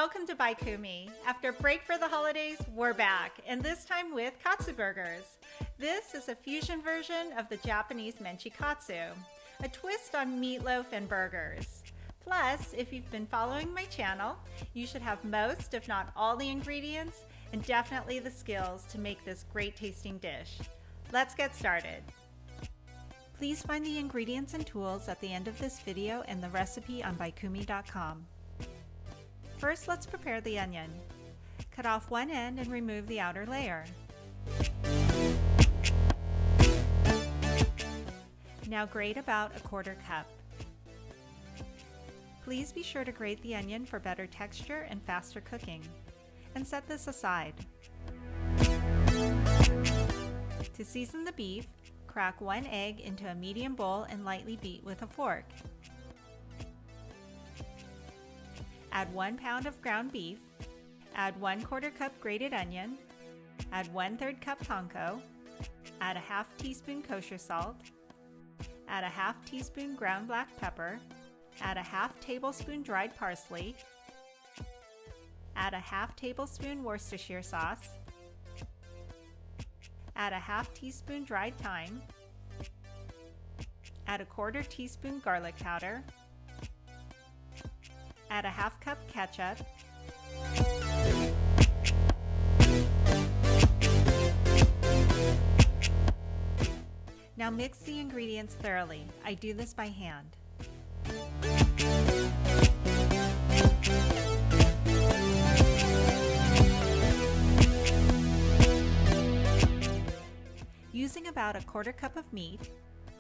welcome to Baikumi. After a break for the holidays, we're back, and this time with Katsu Burgers. This is a fusion version of the Japanese Menchi Katsu, a twist on meatloaf and burgers. Plus, if you've been following my channel, you should have most, if not all, the ingredients and definitely the skills to make this great tasting dish. Let's get started. Please find the ingredients and tools at the end of this video and the recipe on baikumi.com. First, let's prepare the onion. Cut off one end and remove the outer layer. Now grate about 1/4 cup. Please be sure to grate the onion for better texture and faster cooking, and set this aside. To season the beef, crack 1 egg into a medium bowl and lightly beat with a fork. Add 1 pound of ground beef, add 1/4 cup grated onion, add 1/3 cup panko, add a 1/2 teaspoon kosher salt, add a 1/2 teaspoon ground black pepper, add a 1/2 tablespoon dried parsley, add a 1/2 tablespoon Worcestershire sauce, add a 1/2 teaspoon dried thyme, add a 1/4 teaspoon garlic powder, add a 1/2 cup ketchup, now mix the ingredients thoroughly. I do this by hand. Using about 1/4 cup of meat,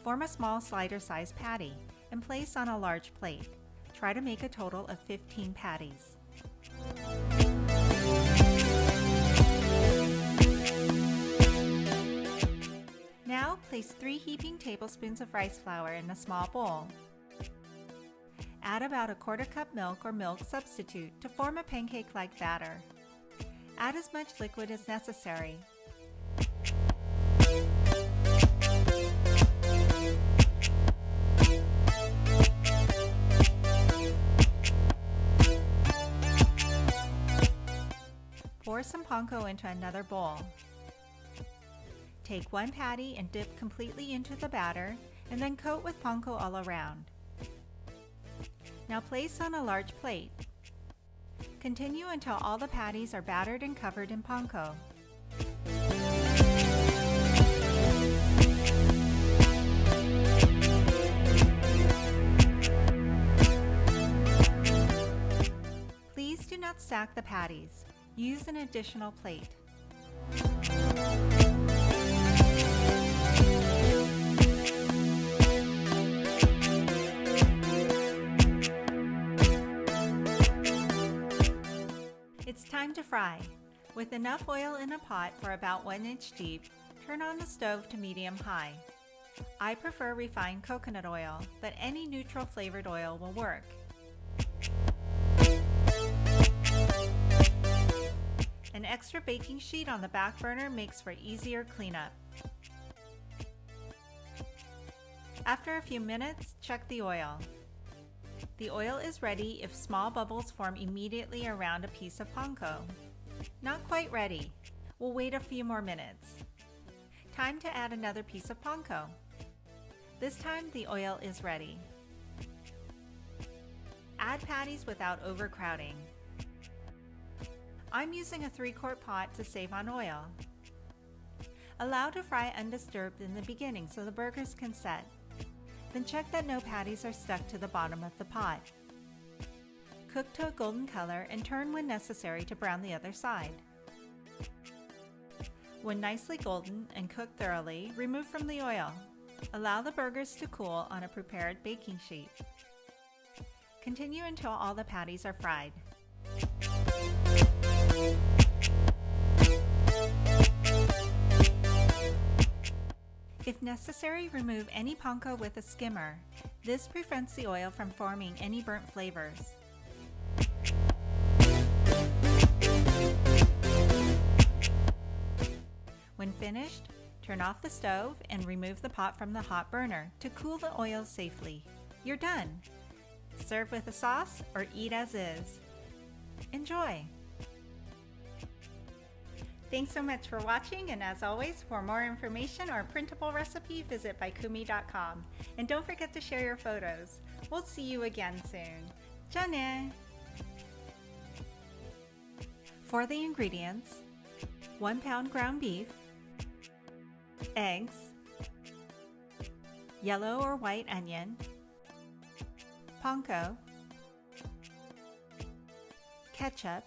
form a small slider-sized patty and place on a large plate. Try to make a total of 15 patties. Now place 3 heaping tablespoons of rice flour in a small bowl. Add about 1/4 cup milk or milk substitute to form a pancake-like batter. Add as much liquid as necessary. Pour some panko into another bowl. Take 1 patty and dip completely into the batter, and then coat with panko all around. Now place on a large plate. Continue until all the patties are battered and covered in panko. Please do not stack the patties. Use an additional plate. It's time to fry. With enough oil in a pot for about 1 inch deep, turn on the stove to medium-high. I prefer refined coconut oil, but any neutral flavored oil will work. An extra baking sheet on the back burner makes for easier cleanup. After a few minutes, check the oil. The oil is ready if small bubbles form immediately around a piece of panko. Not quite ready. We'll wait a few more minutes. Time to add another piece of panko. This time the oil is ready. Add patties without overcrowding. I'm using a 3-quart pot to save on oil. Allow to fry undisturbed in the beginning so the burgers can set. Then check that no patties are stuck to the bottom of the pot. Cook to a golden color and turn when necessary to brown the other side. When nicely golden and cooked thoroughly, remove from the oil. Allow the burgers to cool on a prepared baking sheet. Continue until all the patties are fried. If necessary, remove any panko with a skimmer. This prevents the oil from forming any burnt flavors. When finished, turn off the stove and remove the pot from the hot burner to cool the oil safely. You're done! Serve with a sauce or eat as is. Enjoy! Thanks so much for watching, and as always, for more information or printable recipe, visit baikumi.com. And don't forget to share your photos. We'll see you again soon. じゃあね! For the ingredients, 1 pound ground beef, eggs, yellow or white onion, panko, ketchup,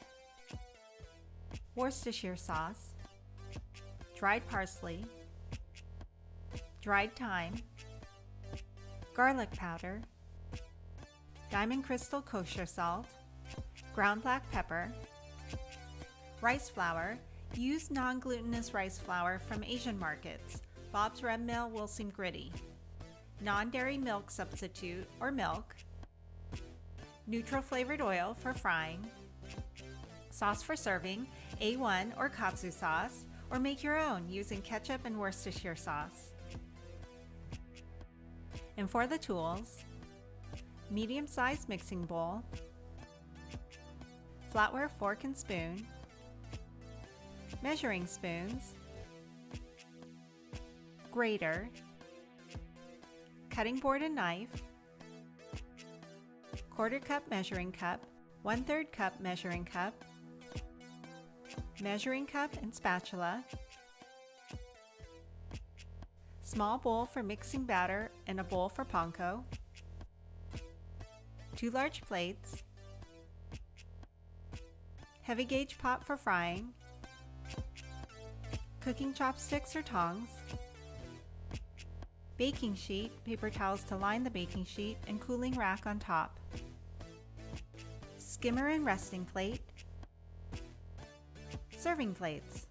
Worcestershire sauce, dried parsley, dried thyme, garlic powder, diamond crystal kosher salt, ground black pepper, rice flour. Use non-glutinous rice flour from Asian markets. Bob's Red Mill will seem gritty. Non-dairy milk substitute or milk, neutral flavored oil for frying, sauce for serving, A1 or Katsu sauce, or make your own using ketchup and Worcestershire sauce. And for the tools, medium-sized mixing bowl, flatware fork and spoon, measuring spoons, grater, cutting board and knife, 1/4 cup measuring cup, 1/3 cup measuring cup, measuring cup and spatula, small bowl for mixing batter and a bowl for panko, 2 large plates, heavy gauge pot for frying, cooking chopsticks or tongs, baking sheet, paper towels to line the baking sheet, and cooling rack on top, skimmer and resting plate, serving plates.